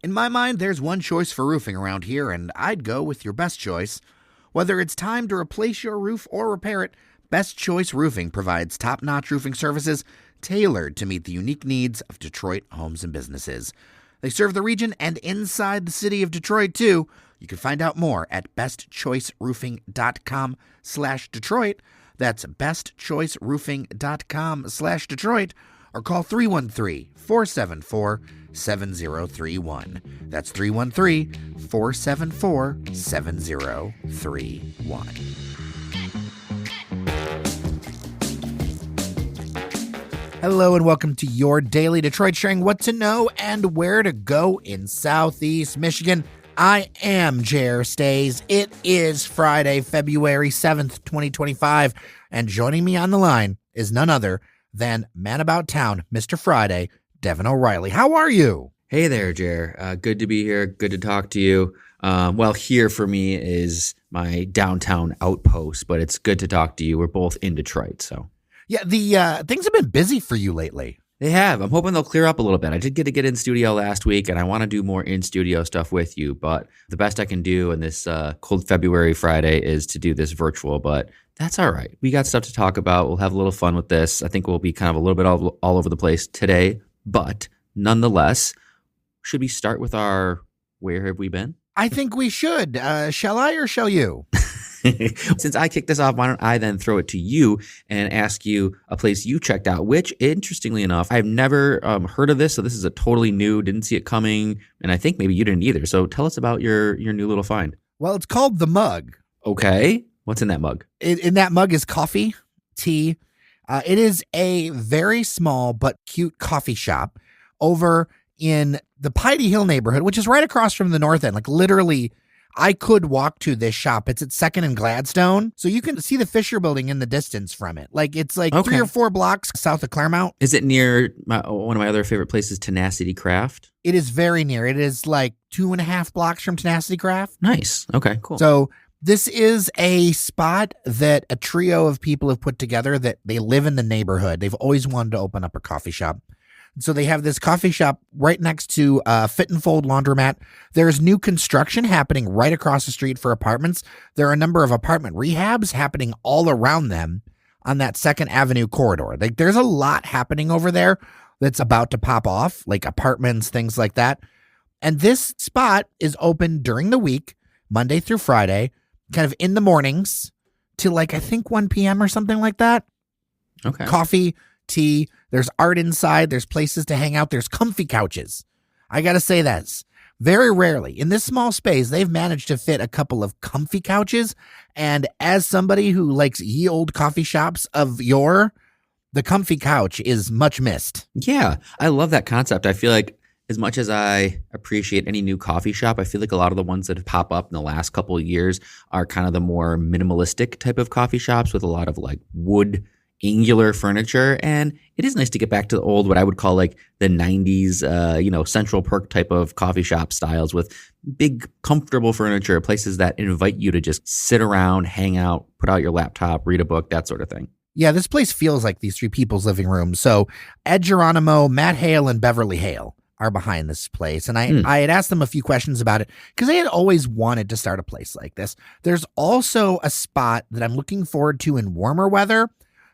In my mind, there's one choice for roofing around here, and I'd go with your best choice. Whether it's time to replace your roof or repair it, Best Choice Roofing provides top-notch roofing services tailored to meet the unique needs of Detroit homes and businesses. They serve the region and inside the city of Detroit, too. You can find out more at bestchoiceroofing.com/Detroit. That's bestchoiceroofing.com/Detroit, or call 313-474-7031. That's 313-474-7031. Hello and welcome to your Daily Detroit, sharing what to know and where to go in Southeast Michigan. I am Jer Stays. It is Friday, February 7th, 2025, and joining me on the line is none other than Man About Town, Mr. Friday, Devin O'Reilly. How are you? Hey there, Jer. Good to be here. Good to talk to you. Well, here for me is my downtown outpost, but it's good to talk to you. We're both in Detroit, so. Yeah, the things have been busy for you lately. They have. I'm hoping they'll clear up a little bit. I did get to get in studio last week, and I want to do more in-studio stuff with you, but the best I can do in this cold February Friday is to do this virtual, but that's all right. We got stuff to talk about. We'll have a little fun with this. I think we'll be kind of a little bit all over the place today, but nonetheless, should we start with our Where Have We Been? I think we should. Shall I or shall you? Since I kicked this off, why don't I then throw it to you and ask you a place you checked out, which, interestingly enough, I've never heard of this, so this is a totally new, didn't see it coming, and I think maybe you didn't either. So tell us about your new little find. Well, it's called The Mug. Okay. What's in that mug? In that mug is coffee, tea. It is a very small but cute coffee shop over in the Piety Hill neighborhood, which is right across from the north end. Like literally, I could walk to this shop. It's at 2nd and Gladstone. So you can see the Fisher building in the distance from it. Like it's like 3 or 4 blocks south of Claremont. Is it near one of my other favorite places, Tenacity Craft? It is very near. It is like 2.5 blocks from Tenacity Craft. Nice. Okay, cool. So this is a spot that a trio of people have put together that they live in the neighborhood. They've always wanted to open up a coffee shop. So they have this coffee shop right next to Fit and Fold Laundromat. There's new construction happening right across the street for apartments. There are a number of apartment rehabs happening all around them on that 2nd Avenue corridor. Like there's a lot happening over there that's about to pop off, like apartments, things like that. And this spot is open during the week, Monday through Friday, kind of in the mornings till like I think 1 p.m. or something like that. Okay. Coffee, tea, there's art inside, there's places to hang out, there's comfy couches. I gotta say that very rarely in this small space they've managed to fit a couple of comfy couches, and as somebody who likes ye old coffee shops of yore, the comfy couch is much missed. Yeah, I love that concept. I feel like as much as I appreciate any new coffee shop, I feel like a lot of the ones that have popped up in the last couple of years are kind of the more minimalistic type of coffee shops with a lot of like wood angular furniture, and it is nice to get back to the old, what I would call like the 90s, Central Perk type of coffee shop styles with big, comfortable furniture, places that invite you to just sit around, hang out, put out your laptop, read a book, that sort of thing. Yeah, this place feels like these 3 people's living rooms. So Ed Geronimo, Matt Hale, and Beverly Hale are behind this place. And I had asked them a few questions about it because they had always wanted to start a place like this. There's also a spot that I'm looking forward to in warmer weather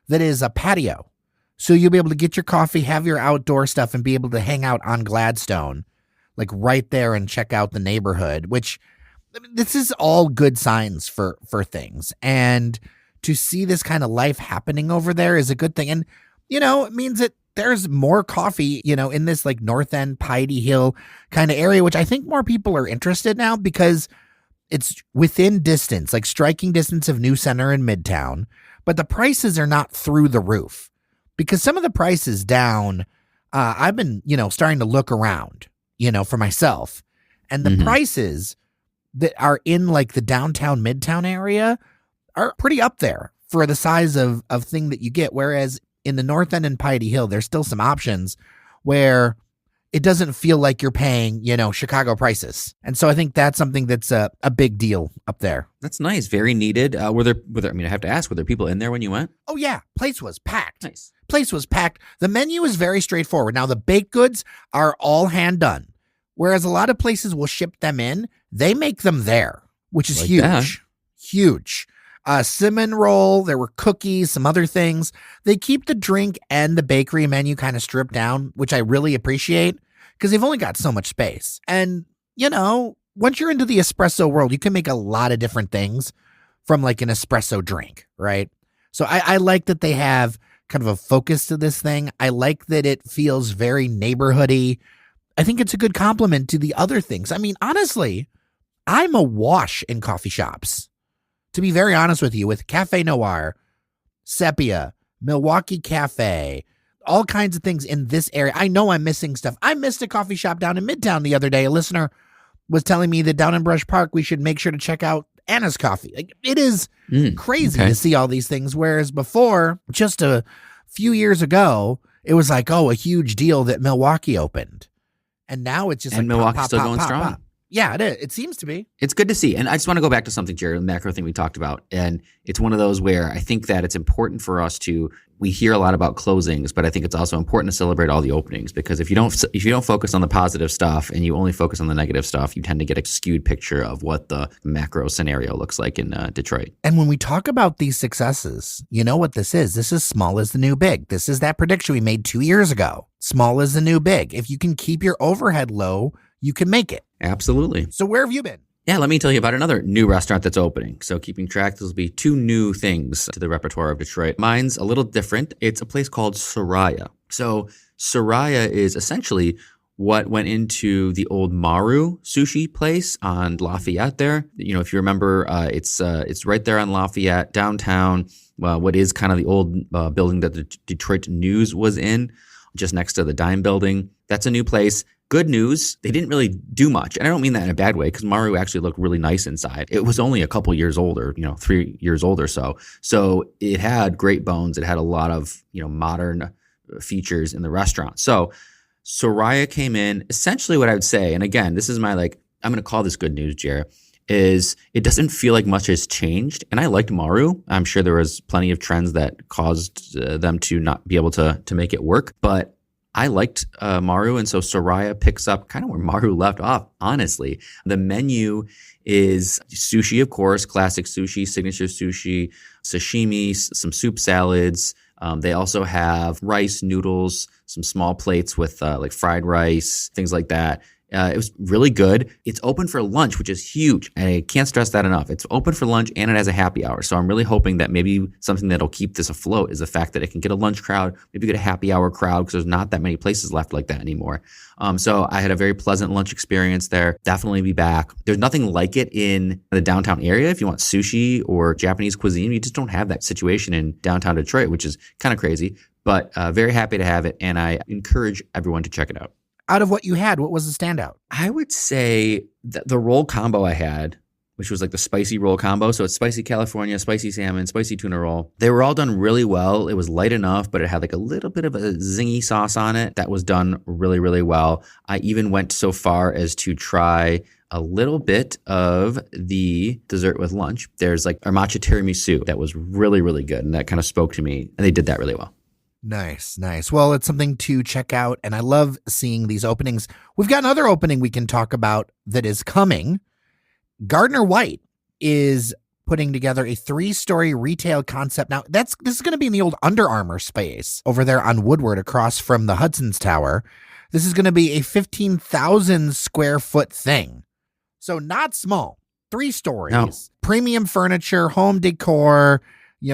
that is a patio. So you'll be able to get your coffee, have your outdoor stuff, and be able to hang out on Gladstone, like right there, and check out the neighborhood, which this is all good signs for things. And to see this kind of life happening over there is a good thing. And, it means that there's more coffee, in this like North End, Piety Hill kind of area, which I think more people are interested now because it's within distance, like striking distance of New Center and Midtown. But the prices are not through the roof because some of the prices down, I've been, starting to look around, for myself, and the prices that are in like the downtown Midtown area are pretty up there for the size of thing that you get. Whereas in the North End and Piety Hill, there's still some options where it doesn't feel like you're paying, Chicago prices. And so I think that's something that's a big deal up there. That's nice. Very needed. Were there, I have to ask, were there people in there when you went? Oh, yeah. Place was packed. Nice. Place was packed. The menu is very straightforward. Now, the baked goods are all hand done. Whereas a lot of places will ship them in, they make them there, which is Like huge. that. Huge. Cinnamon roll, there were cookies, some other things. They keep the drink and the bakery menu kind of stripped down, which I really appreciate because they've only got so much space. And, you know, once you're into the espresso world, you can make a lot of different things from like an espresso drink, right? So I like that they have kind of a focus to this thing. I like that it feels very neighborhoody. I think it's a good compliment to the other things. I mean, honestly, I'm awash in coffee shops. To be very honest with you, with Cafe Noir, Sepia, Milwaukee Cafe, all kinds of things in this area. I know I'm missing stuff. I missed a coffee shop down in Midtown the other day. A listener was telling me that down in Brush Park, we should make sure to check out Anna's Coffee. Like, it is crazy to see all these things. Whereas before, just a few years ago, it was like, oh, a huge deal that Milwaukee opened. And now it's just and like Milwaukee's still going strong. Pop. Yeah, it is. It seems to be. It's good to see. And I just want to go back to something, Jerry, the macro thing we talked about. And it's one of those where I think that it's important for us we hear a lot about closings, but I think it's also important to celebrate all the openings, because if you don't focus on the positive stuff and you only focus on the negative stuff, you tend to get a skewed picture of what the macro scenario looks like in Detroit. And when we talk about these successes, you know what this is? This is small is the new big. This is that prediction we made 2 years ago. Small is the new big. If you can keep your overhead low, you can make it. Absolutely. So where have you been? Yeah, let me tell you about another new restaurant that's opening. So keeping track, this will be 2 new things to the repertoire of Detroit. Mine's a little different. It's a place called Soraya. So Soraya is essentially what went into the old Maru sushi place on Lafayette there. You know, if you remember, it's right there on Lafayette, downtown, what is kind of the old building that the Detroit News was in, just next to the Dime building. That's a new place. Good news, they didn't really do much. And I don't mean that in a bad way, because Maru actually looked really nice inside. It was only a couple years older, 3 years old or so. So it had great bones. It had a lot of, modern features in the restaurant. So Soraya came in, essentially what I would say, and again, this is my I'm going to call this good news, Jer, is it doesn't feel like much has changed. And I liked Maru. I'm sure there was plenty of trends that caused them to not be able to make it work. But I liked Maru, and so Soraya picks up kind of where Maru left off, honestly. The menu is sushi, of course, classic sushi, signature sushi, sashimi, some soup salads. They also have rice, noodles, some small plates with fried rice, things like that. It was really good. It's open for lunch, which is huge. I can't stress that enough. It's open for lunch and it has a happy hour. So I'm really hoping that maybe something that'll keep this afloat is the fact that it can get a lunch crowd, maybe get a happy hour crowd, because there's not that many places left like that anymore. So I had a very pleasant lunch experience there. Definitely be back. There's nothing like it in the downtown area. If you want sushi or Japanese cuisine, you just don't have that situation in downtown Detroit, which is kind of crazy. But very happy to have it, and I encourage everyone to check it out. Out of what you had, what was the standout? I would say the roll combo I had, which was like the spicy roll combo. So it's spicy California, spicy salmon, spicy tuna roll. They were all done really well. It was light enough, but it had like a little bit of a zingy sauce on it. That was done really, really well. I even went so far as to try a little bit of the dessert with lunch. There's like our matcha tiramisu that was really, really good. And that kind of spoke to me. And they did that really well. Nice. Well, it's something to check out, and I love seeing these openings. We've got another opening we can talk about that is coming. Gardner White is putting together a 3-story retail concept. Now, this is going to be in the old UnderArmour space over there on Woodward across from the Hudson's Tower. This is going to be a 15,000 square foot thing. So not small. 3 stories. No. Premium furniture, home decor.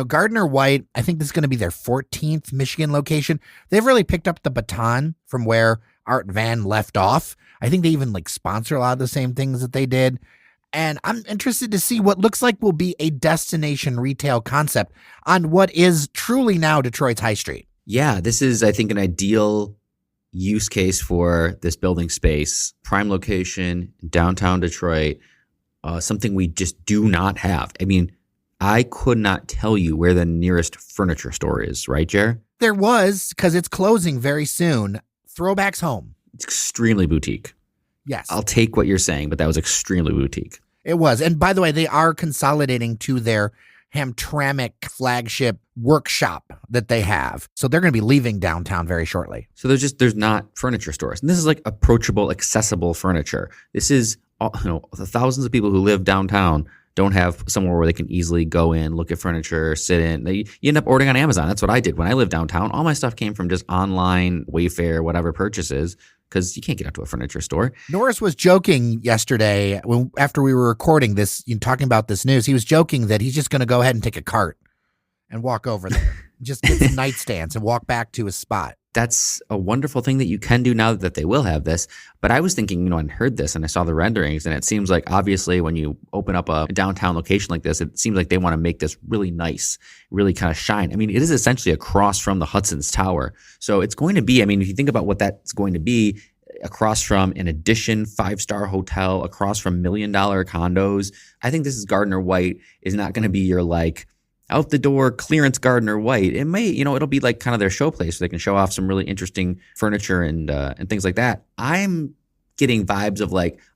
Gardner White, I think this is going to be their 14th Michigan location. They've really picked up the baton from where Art Van left off. I think they even sponsor a lot of the same things that they did. And I'm interested to see what looks like will be a destination retail concept on what is truly now Detroit's High Street. Yeah, this is, I think, an ideal use case for this building space. Prime location, downtown Detroit, something we just do not have. I mean, I could not tell you where the nearest furniture store is, right, Jer? There was, because it's closing very soon. Throwbacks Home. It's extremely boutique. Yes. I'll take what you're saying, but that was extremely boutique. It was. And by the way, they are consolidating to their Hamtramck flagship workshop that they have. So they're going to be leaving downtown very shortly. So there's not furniture stores. And this is like approachable, accessible furniture. This is, the thousands of people who live downtown don't have somewhere where they can easily go in, look at furniture, sit in. You end up ordering on Amazon. That's what I did when I lived downtown. All my stuff came from just online, Wayfair, whatever purchases, because you can't get out to a furniture store. Norris was joking yesterday after we were recording this, talking about this news. He was joking that he's just going to go ahead and take a cart and walk over there, just get some nightstands and walk back to his spot. That's a wonderful thing that you can do now that they will have this. But I was thinking, I heard this and I saw the renderings, and it seems like obviously when you open up a downtown location like this, it seems like they want to make this really nice, really kind of shine. I mean, it is essentially across from the Hudson's Tower. So it's going to be, if you think about what that's going to be, across from an Edition 5-star hotel, across from $1 million condos. I think this is Gardner White is not going to be your out the door clearance Gardner White. It may, it'll be like kind of their showplace so they can show off some really interesting furniture and things like that. I'm getting vibes of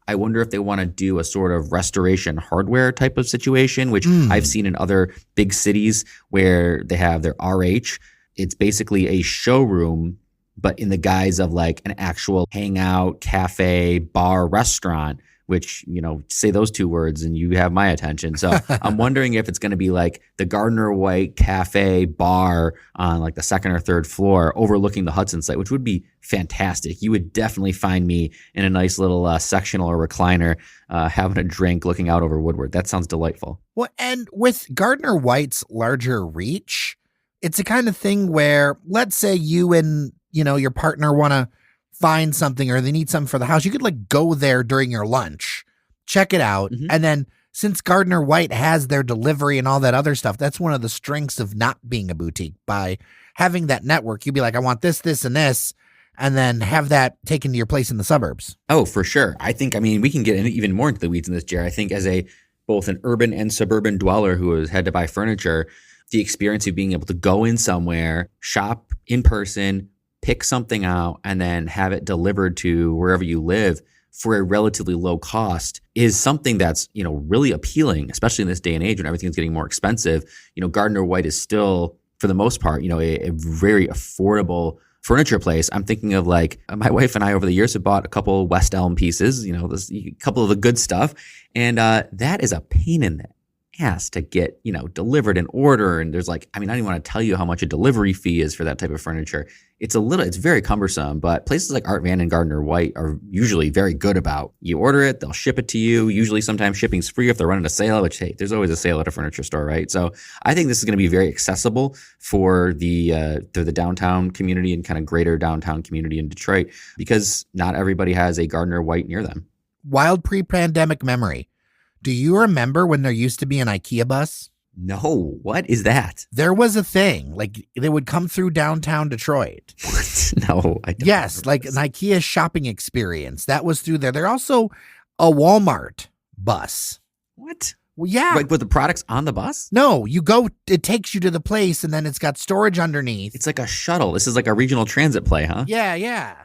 I wonder if they want to do a sort of restoration hardware type of situation, which I've seen in other big cities where they have their RH. It's basically a showroom, but in the guise of an actual hangout, cafe, bar, restaurant, which, say those two words and you have my attention. So I'm wondering if it's going to be the Gardner White cafe bar on the second or third floor overlooking the Hudson site, which would be fantastic. You would definitely find me in a nice little sectional or recliner having a drink looking out over Woodward. That sounds delightful. Well, and with Gardner White's larger reach, it's a kind of thing where, let's say you and your partner want to find something or they need something for the house, you could go there during your lunch, check it out. Mm-hmm. And then since Gardner White has their delivery and all that other stuff, that's one of the strengths of not being a boutique. By having that network, you'd be I want this, this, and this, and then have that taken to your place in the suburbs. Oh, for sure. I think, we can get even more into the weeds in this, Jerry. I think as both an urban and suburban dweller who has had to buy furniture, the experience of being able to go in somewhere, shop in person, pick something out, and then have it delivered to wherever you live for a relatively low cost is something that's, really appealing, especially in this day and age when everything's getting more expensive. Gardner White is still, for the most part, a very affordable furniture place. I'm thinking of my wife and I over the years have bought a couple West Elm pieces, a couple of the good stuff. And that is a pain in the ass to get, delivered and order. And there's I don't even want to tell you how much a delivery fee is for that type of furniture. It's very cumbersome, but places like Art Van and Gardner White are usually very good about you order it, they'll ship it to you. Usually sometimes shipping's free if they're running a sale, which, hey, there's always a sale at a furniture store, right? So I think this is going to be very accessible for the downtown community and kind of greater downtown community in Detroit because not everybody has a Gardner White near them. Wild pre-pandemic memory. Do you remember when there used to be an IKEA bus? No. What is that? There was a thing. They would come through downtown Detroit. What? No, I don't. Yes, an IKEA shopping experience. That was through there. There's also a Walmart bus. What? Well, yeah. With the products on the bus? No, you go, it takes you to the place, and then it's got storage underneath. It's like a shuttle. This is like a regional transit play, huh? Yeah.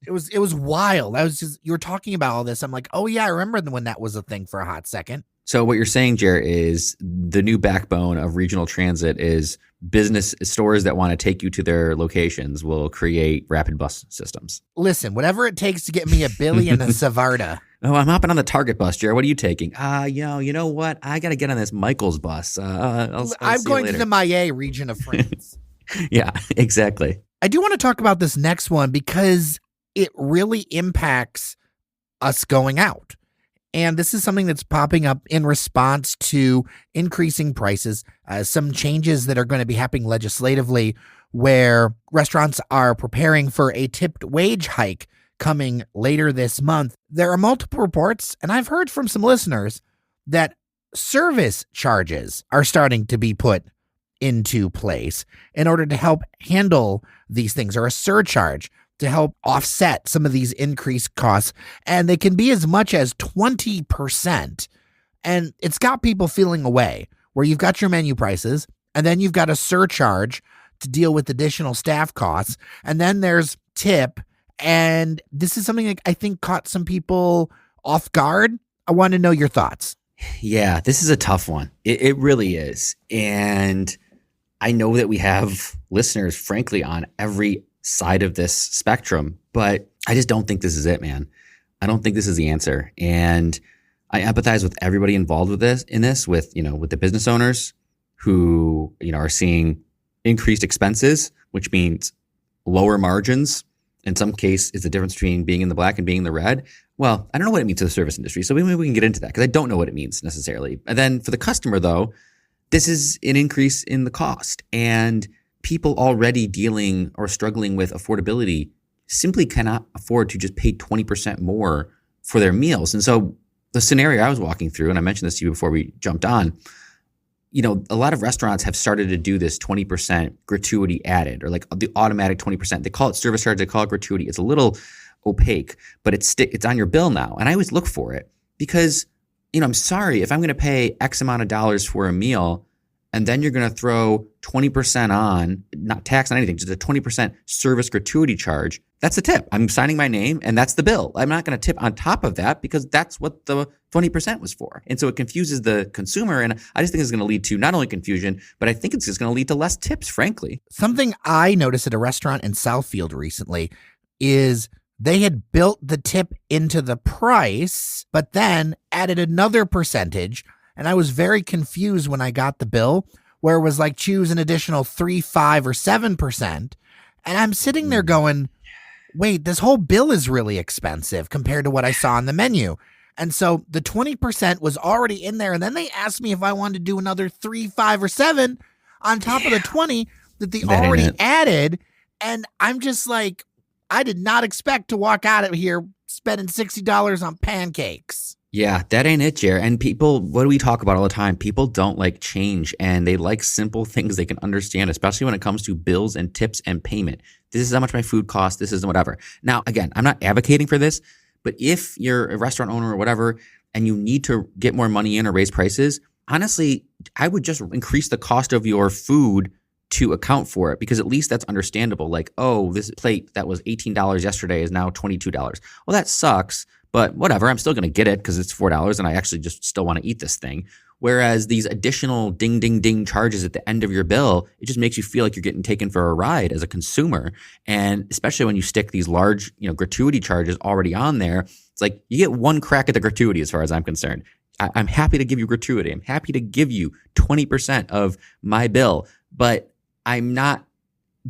It was wild. You were talking about all this. I'm oh yeah, I remember when that was a thing for a hot second. So what you're saying, Jer, is the new backbone of regional transit is business stores that want to take you to their locations will create rapid bus systems. Listen, whatever it takes to get me a Billy and a Savarda. Oh, I'm hopping on the Target bus, Jer. What are you taking? You know what? I got to get on this Michael's bus. I'm going to the Maillet region of France. Yeah, exactly. I do want to talk about this next one because it really impacts us going out. And this is something that's popping up in response to increasing prices, some changes that are going to be happening legislatively where restaurants are preparing for a tipped wage hike coming later this month. There are multiple reports, and I've heard from some listeners that service charges are starting to be put into place in order to help handle these things, or a surcharge to help offset some of these increased costs. And they can be as much as 20%. And it's got people feeling away where you've got your menu prices and then you've got a surcharge to deal with additional staff costs. And then there's tip. And this is something that I think caught some people off guard. I want to know your thoughts. Yeah, this is a tough one. It really is. And I know that we have listeners, frankly, on every side of this spectrum, but I just don't think this is it, man. I don't think this is the answer. And I empathize with everybody involved with this, with the business owners who, are seeing increased expenses, which means lower margins. In some case, it's the difference between being in the black and being in the red. Well, I don't know what it means to the service industry, so maybe we can get into that because I don't know what it means necessarily. And then for the customer, though, this is an increase in the cost, and people already dealing or struggling with affordability simply cannot afford to just pay 20% more for their meals. And so the scenario I was walking through, and I mentioned this to you before we jumped on, a lot of restaurants have started to do this 20% gratuity added, or like the automatic 20%. They call it service charge. They call it gratuity. It's a little opaque, but it's on your bill now. And I always look for it because, I'm sorry, if I'm going to pay X amount of dollars for a meal and then you're going to throw 20% on, not tax on anything, just a 20% service gratuity charge, that's the tip. I'm signing my name and that's the bill. I'm not going to tip on top of that because that's what the 20% was for. And so it confuses the consumer. And I just think it's going to lead to not only confusion, but I think it's just going to lead to less tips, frankly. Something I noticed at a restaurant in Southfield recently is they had built the tip into the price, but then added another percentage. And I was very confused when I got the bill where it was like choose an additional 3, 5, or 7%. And I'm sitting there going, wait, this whole bill is really expensive compared to what I saw on the menu. And so the 20% was already in there. And then they asked me if I wanted to do another 3, 5, or 7 on top of the 20 that they already added. And I'm just like, I did not expect to walk out of here spending $60 on pancakes. Yeah, that ain't it, Jer. And people, what do we talk about all the time? People don't like change and they like simple things they can understand, especially when it comes to bills and tips and payment. This is how much my food costs. This is whatever. Now, again, I'm not advocating for this, but if you're a restaurant owner or whatever, and you need to get more money in or raise prices, honestly, I would just increase the cost of your food to account for it, because at least that's understandable. Like, oh, this plate that was $18 yesterday is now $22. Well, that sucks, but whatever. I'm still going to get it because it's $4 and I actually just still want to eat this thing. Whereas these additional ding, ding, ding charges at the end of your bill, it just makes you feel like you're getting taken for a ride as a consumer. And especially when you stick these large, gratuity charges already on there, it's like you get one crack at the gratuity as far as I'm concerned. I'm happy to give you gratuity. I'm happy to give you 20% of my bill, but I'm not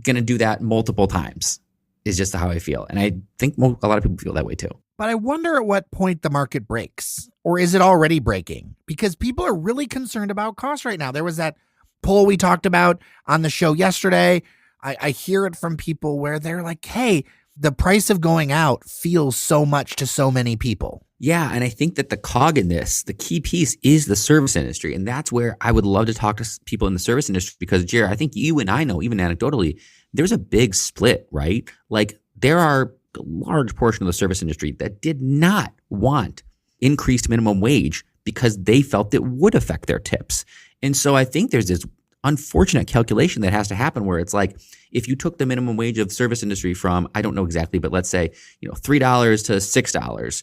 going to do that multiple times is just how I feel. And I think a lot of people feel that way too. But I wonder at what point the market breaks, or is it already breaking? Because people are really concerned about costs right now. There was that poll we talked about on the show yesterday. I hear it from people where they're like, hey, the price of going out feels so much to so many people. Yeah, and I think that the cog in this, the key piece is the service industry. And that's where I would love to talk to people in the service industry because, Jared, I think you and I know, even anecdotally, there's a big split, right? Like there are a large portion of the service industry that did not want increased minimum wage because they felt it would affect their tips. And so I think there's this unfortunate calculation that has to happen where it's like, if you took the minimum wage of the service industry from, I don't know exactly, but let's say, $3 to $6,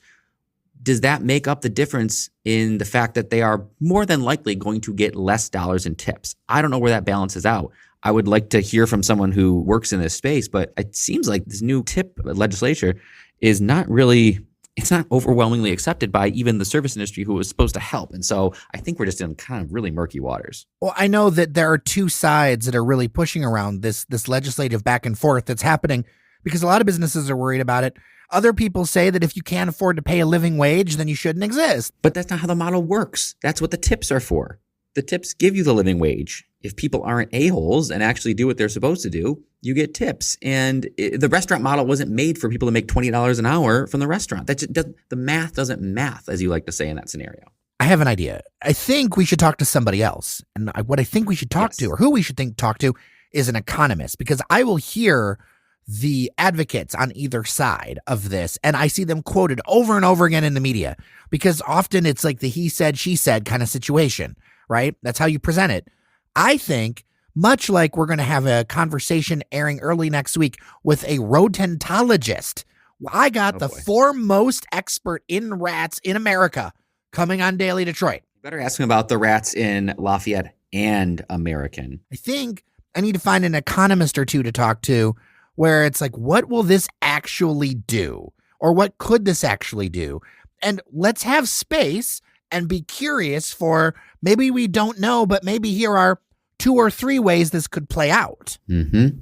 does that make up the difference in the fact that they are more than likely going to get less dollars in tips? I don't know where that balances out. I would like to hear from someone who works in this space, but it seems like this new tip legislature is not really, it's not overwhelmingly accepted by even the service industry who was supposed to help. And so I think we're just in kind of really murky waters. Well, I know that there are two sides that are really pushing around this legislative back and forth that's happening because a lot of businesses are worried about it. Other people say that if you can't afford to pay a living wage, then you shouldn't exist. But that's not how the model works. That's what the tips are for. The tips give you the living wage. If people aren't a-holes and actually do what they're supposed to do, you get tips. And the restaurant model wasn't made for people to make $20 an hour from the restaurant. The math doesn't math, as you like to say in that scenario. I have an idea. I think we should talk to somebody else. And what I think we should talk to, or who we should talk to, is an economist, because I will hear the advocates on either side of this, and I see them quoted over and over again in the media, because often it's like the he said, she said kind of situation, right? That's how you present it. I think, much like we're going to have a conversation airing early next week with a rodentologist, I got the foremost expert in rats in America coming on Daily Detroit. Better ask him about the rats in Lafayette and American. I think I need to find an economist or two to talk to where it's like, what will this actually do? Or what could this actually do? And let's have space and be curious for maybe we don't know, but maybe here are 2 or 3 ways this could play out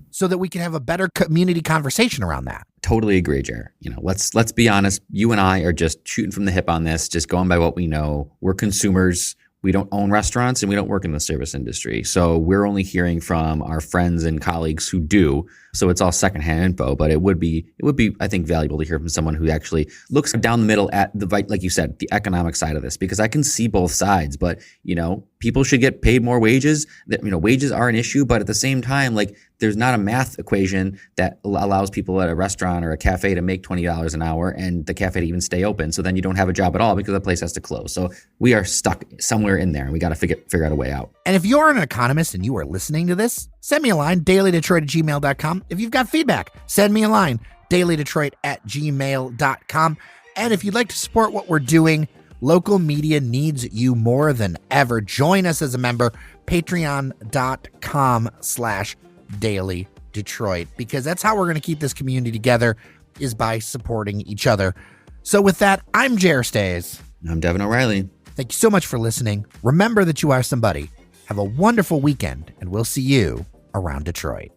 so that we can have a better community conversation around that. Totally agree, Jared. Let's be honest. You and I are just shooting from the hip on this, just going by what we know. We're consumers. We don't own restaurants and we don't work in the service industry. So we're only hearing from our friends and colleagues who do. So it's all secondhand info, but it would be, I think, valuable to hear from someone who actually looks down the middle at like you said, the economic side of this, because I can see both sides, but people should get paid more wages. Wages are an issue, but at the same time, like there's not a math equation that allows people at a restaurant or a cafe to make $20 an hour and the cafe to even stay open. So then you don't have a job at all because the place has to close. So we are stuck somewhere in there and we got to figure out a way out. And if you're an economist and you are listening to this, send me a line, dailydetroit@gmail.com. If you've got feedback, send me a line, dailydetroit@gmail.com. And if you'd like to support what we're doing, local media needs you more than ever. Join us as a member, patreon.com/dailydetroit, because that's how we're going to keep this community together, is by supporting each other. So with that, I'm Jer Stays. I'm Devin O'Reilly. Thank you so much for listening. Remember that you are somebody. Have a wonderful weekend, and we'll see you around Detroit.